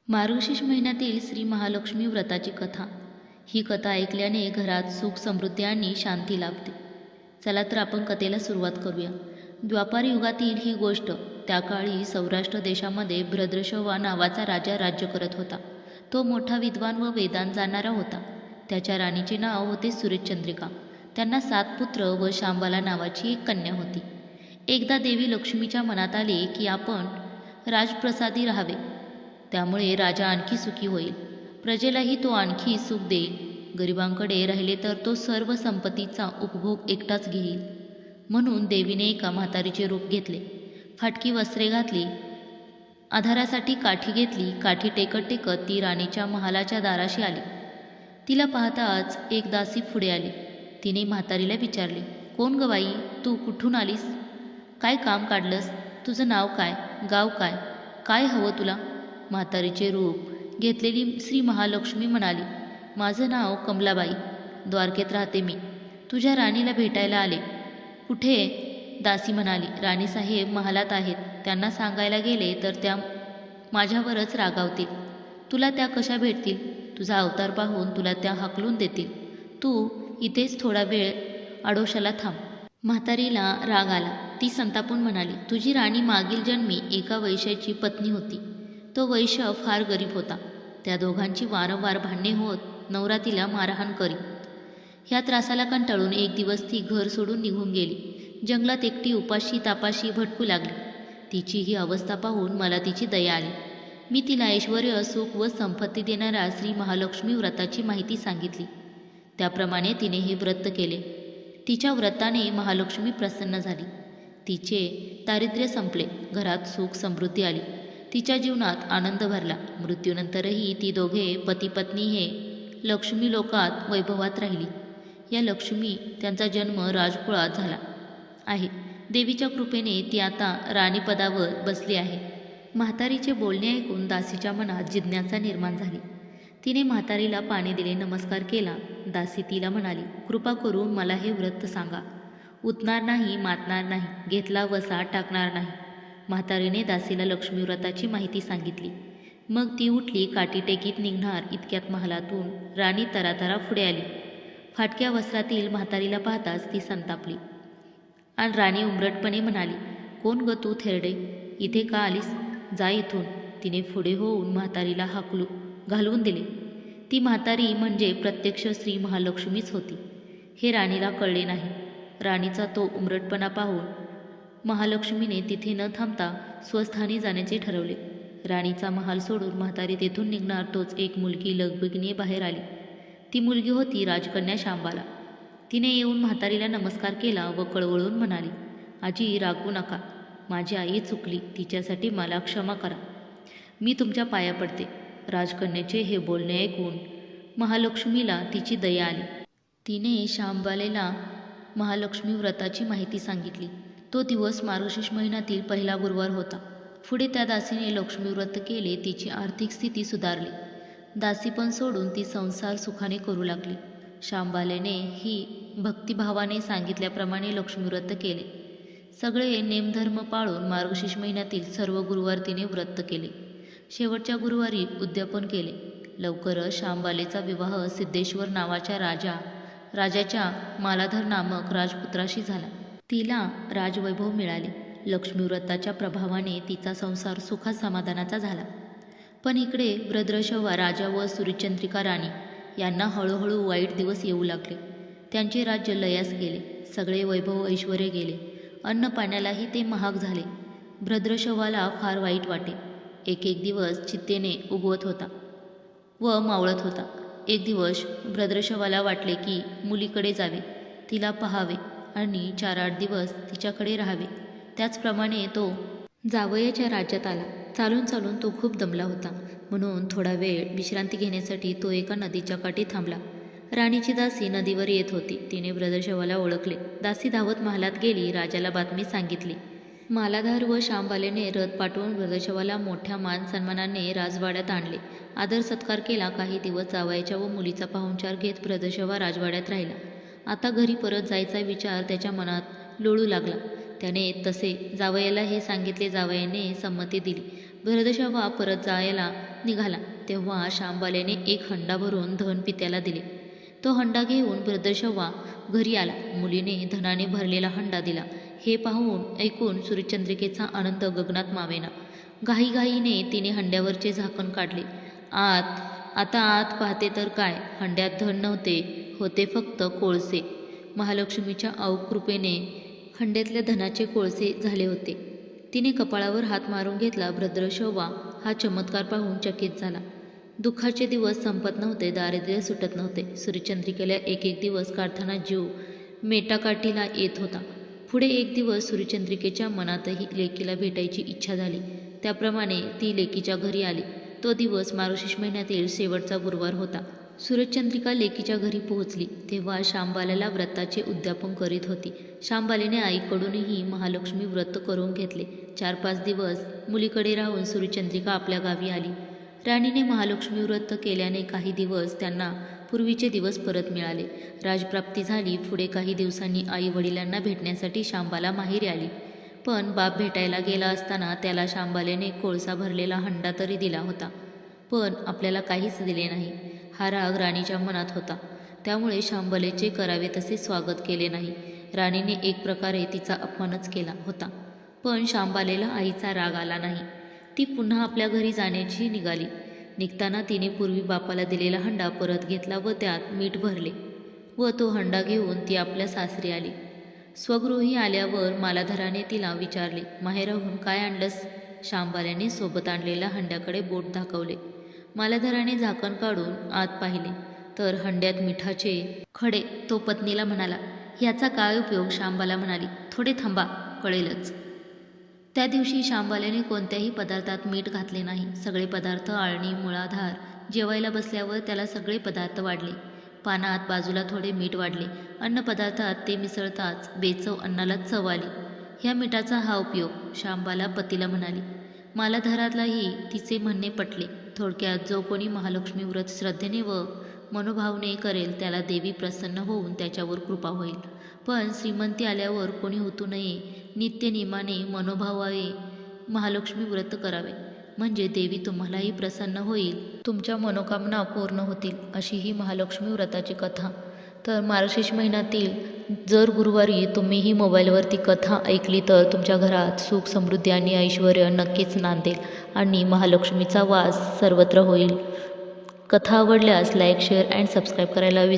मार्गशीर्ष महिन्यातील श्री महालक्ष्मी व्रताची कथा. ही कथा ऐकल्याने घरात सुख समृद्धी आणि शांती लाभते. चला तर आपण कथेला सुरुवात करूया. द्वापार युगातील ही गोष्ट. त्या काळी सौराष्ट्र देशामध्ये भद्रशवा नावाचा राजा राज्य करत होता. तो मोठा विद्वान व वेदांत जाणणारा होता. त्याच्या राणीचे नाव होते सूर्यचंद्रिका. त्यांना 7 पुत्र व शांबाला नावाची एक कन्या होती. एकदा देवी लक्ष्मीच्या मनात आले की आपण राजप्रसादी राहावे. त्यामुळे राजा आणखी सुखी होईल. प्रजेलाही तो आणखी सुख देईल. गरिबांकडे राहिले तर तो सर्व संपत्तीचा उपभोग एकटाच घेईल. म्हणून देवीने एका म्हातारीचे रूप घेतले. फाटकी वस्त्रे घातली. आधारासाठी काठी घेतली. काठी टेकत टेकत ती राणीच्या महालाच्या दाराशी आली. तिला पाहताच एक दासी पुढे आली. तिने म्हातारीला विचारले, कोण ग बाई, तू कुठून आलीस? काय काम काढलंस? तुझं नाव काय? गाव काय? काय हवं तुला? म्हातारीचे रूप घेतलेली श्री महालक्ष्मी म्हणाली, माझं नाव कमलाबाई, द्वारकेत राहते मी. तुझ्या राणीला भेटायला आले. कुठे? दासी म्हणाली, राणीसाहेब महालात आहेत. त्यांना सांगायला गेले तर त्या माझ्यावरच रागावतील. तुला त्या कशा भेटतील? तुझा अवतार पाहून तुला त्या हाकलून देतील. तू इथेच थोडा वेळ आडोशाला थांब. म्हातारीला राग आला. ती संतापून म्हणाली, तुझी राणी मागील जन्मी एका वैश्याची पत्नी होती. तो वैश्य फार गरीब होता. त्या दोघांची वारंवार भांडणे होत. नवरा तिला मारहाण करी. ह्या त्रासाला कंटाळून एक दिवस ती घर सोडून निघून गेली. जंगलात एकटी उपाशी तापाशी भटकू लागली. तिची ही अवस्था पाहून मला तिची दया आली. मी तिला ऐश्वर्य, सुख व संपत्ती देणाऱ्या श्री महालक्ष्मी व्रताची माहिती सांगितली. त्याप्रमाणे तिने हे व्रत केले. तिच्या व्रताने महालक्ष्मी प्रसन्न झाली. तिचे दारिद्र्य संपले. घरात सुख समृद्धी आली. तिच्या जीवनात आनंद भरला. मृत्यूनंतरही ती दोघे पती पत्नी हे लक्ष्मी लोकात वैभवात राहिली. या लक्ष्मी त्यांचा जन्म राजकुळात झाला आहे. देवीच्या कृपेने ती आता राणीपदावर बसली आहे. म्हातारीचे बोलणे ऐकून दासीच्या मनात जिज्ञासा निर्माण झाली. तिने म्हातारीला पाणी दिले, नमस्कार केला. दासी तिला म्हणाली, कृपा करून मला हे व्रत सांगा. उतणार नाही, मातणार नाही, घेतला वसा टाकणार नाही. म्हातारीने दासीला लक्ष्मी व्रताची माहिती सांगितली. मग ती उठली. काठी टेकीत निघणार इतक्यात महालातून राणी तरातरा पुढे आली. फाटक्या वस्त्रातील म्हातारीला पाहताच ती संतापली आणि राणी उमरटपणे म्हणाली, कोण ग तू थेरडे? इथे का आलीस? जा इथून. तिने पुढे होऊन म्हातारीला घालवून दिले. ती म्हातारी म्हणजे प्रत्यक्ष श्री महालक्ष्मीच होती. हे राणीला कळले नाही. राणीचा तो उमरटपणा पाहून महालक्ष्मीने तिथे न थांबता स्वस्थानी जाण्याचे ठरवले. राणीचा महाल सोडून म्हातारी तेथून निघणार तोच एक मुलगी लगबगीने बाहेर आली. ती मुलगी होती राजकन्या शांबाला. तिने येऊन म्हातारीला नमस्कार केला व कळवळून म्हणाली, आजी रागवू नका. माझी आई चुकली. तिच्यासाठी मला क्षमा करा. मी तुमच्या पाया पडते. राजकन्याचे हे बोलणे ऐकून महालक्ष्मीला तिची दया आली. तिने शांबालेला महालक्ष्मी व्रताची माहिती सांगितली. तो दिवस मार्गशीर्ष महिन्यातील पहिला गुरुवार होता. पुढे त्या दासीने लक्ष्मी व्रत केले. तिची आर्थिक स्थिती सुधारली. दासीपण सोडून ती संसार सुखाने करू लागली. शांबालेने ही भक्तिभावाने सांगितल्याप्रमाणे लक्ष्मी व्रत केले. सगळे नेमधर्म पाळून मार्गशीर्ष महिन्यातील सर्व गुरुवार तिने व्रत केले. शेवटच्या गुरुवारी उद्यापन केले. लवकरच शांबालेचा विवाह सिद्धेश्वर नावाच्या राजाच्या मालाधर नामक राजपुत्राशी झाला. तिला राजवैभव मिळाले. लक्ष्मी व्रताच्या प्रभावाने तिचा संसार सुखात समाधानाचा झाला. पण इकडे भद्रशवा राजा व सूर्यचंद्रिका राणी यांना हळूहळू वाईट दिवस येऊ लागले. त्यांचे राज्य लयास गेले. सगळे वैभव ऐश्वर्य गेले. अन्न पाण्यालाही ते महाग झाले. भद्रशवाला फार वाईट वाटे. एक दिवस चित्तेने उगवत होता व मावळत होता. एक दिवस भद्रशवाला वाटले की मुलीकडे जावे, तिला पाहावे आणि 4-8 दिवस तिच्याकडे राहावे. त्याचप्रमाणे तो जावयाच्या राज्यात आला. चालून चालून तो खूप दमला होता. म्हणून थोडा वेळ विश्रांती घेण्यासाठी तो एका नदीच्या काठी थांबला. राणीची दासी नदीवर येत होती. तिने भद्रशवाला ओळखले. दासी धावत महालात गेली. राजाला बातमी सांगितली. मालाधार व शांबालेने रथ पाठवून भद्रशवाला मोठ्या मान सन्मानाने राजवाड्यात आणले. आदर सत्कार केला. काही दिवस जावयाच्या व मुलीचा पाहुणचार घेत भद्रशवा राजवाड्यात राहिला. आता घरी परत जायचा विचार त्याच्या मनात लोळू लागला. त्याने तसे जावयाला हे सांगितले. जावयाने संमती दिली. भद्रशवा परत जायला निघाला तेव्हा शांबालेने एक हंडा भरून धन पित्याला दिले. तो हंडा घेऊन भद्रशव्वा घरी आला. मुलीने धनाने भरलेला हंडा दिला. हे पाहून ऐकून सूर्यचंद्रिकेचा आनंद गगनात मावेना. घाईघाईने तिने हंड्यावरचे झाकण काढले. आता आत पाहते तर काय, हंड्यात धन नव्हते, होते फक्त कोळसे. महालक्ष्मीच्या कृपेने हंड्यातल्या धनाचे कोळसे झाले होते. तिने कपाळावर हात मारून घेतला. भद्रशव्वा हा चमत्कार पाहून चकित झाला. दुःखाचे दिवस संपत नव्हते, दारिद्र्य सुटत नव्हते. सूर्यचंद्रिकेला एक एक दिवस काढताना जीव मेटाकाठीला येत होता. पुढे एक दिवस सूर्यचंद्रिकेच्या मनातही लेकीला भेटायची इच्छा झाली. त्याप्रमाणे ती लेकीच्या घरी आली. तो दिवस मार्गशीर्ष महिन्यातील शेवटचा गुरुवार होता. सूर्यचंद्रिका लेकीच्या घरी पोहोचली तेव्हा शांबाल्याला व्रताचे उद्यापन करीत होती. शांबालीने आईकडूनही महालक्ष्मी व्रत करून घेतले. 4-5 दिवस मुलीकडे राहून सूर्यचंद्रिका आपल्या गावी आली. राणीने महालक्ष्मी व्रत केल्याने काही दिवस त्यांना पूर्वीचे दिवस परत मिळाले. राजप्राप्ती झाली. पुढे काही दिवसांनी आई वडिलांना भेटण्यासाठी शांबाला माहेरी आली. पण बाप भेटायला गेला असताना त्याला शांबालेने कोळसा भरलेला हंडा तरी दिला होता, पण आपल्याला काहीच दिले नाही. हा राग राणीच्या मनात होता. त्यामुळे शांबालेचे करावे तसे स्वागत केले नाही. राणीने एक प्रकारे तिचा अपमानच केला होता. पण शांबालेला आईचा राग आला नाही. ती पुन्हा आपल्या घरी जाण्याची निघाली. निघताना तिने पूर्वी बापाला दिलेला हंडा परत घेतला व त्यात मीठ भरले व तो हंडा घेऊन ती आपल्या सासरी आली. स्वगृही आल्यावर मालाधराने तिला विचारले, माहेराहून काय आणलंस? शांबाल्याने सोबत आणलेल्या हंड्याकडे बोट दाखवले. मालाधराने झाकण काढून आत पाहिले तर हंड्यात मिठाचे खडे. तो पत्नीला म्हणाला, ह्याचा काय उपयोग? शांबाला म्हणाली, थोडे थांबा, कळेलच. त्या दिवशी शांबाल्याने कोणत्याही पदार्थात मीठ घातले नाही. सगळे पदार्थ आळणी मुळाधार. जेवायला बसल्यावर त्याला सगळे पदार्थ वाढले. पानात बाजूला थोडे मीठ वाढले. अन्नपदार्थात ते मिसळताच बेचव अन्नाला चव आली. ह्या मिठाचा हा उपयोग, शांबाला पतीला म्हणाली. मालाधारालाही तिचे म्हणणे पटले. थोडक्यात जो कोणी महालक्ष्मी व्रत श्रद्धेने व मनोभावने करेल त्याला देवी प्रसन्न होऊन त्याच्यावर कृपा होईल. पण श्रीमंती आल्यावर कोणी होतू नये. नित्यनियमाने मनोभावाने महालक्ष्मी व्रत करावे, म्हणजे देवी तुम्हालाही प्रसन्न होईल, तुमच्या मनोकामना पूर्ण होतील. अशी ही महालक्ष्मी व्रताची कथा. तर मार्गशीर्ष महिन्यातील जर गुरुवारी तुम्हीही मोबाईलवरती कथा ऐकली तर तुमच्या घरात सुख समृद्धी आणि ऐश्वर नक्कीच नांदेल आणि महालक्ष्मीचा वास सर्वत्र होईल. कथा आवडल्यास लाईक, शेअर अँड सबस्क्राईब करायला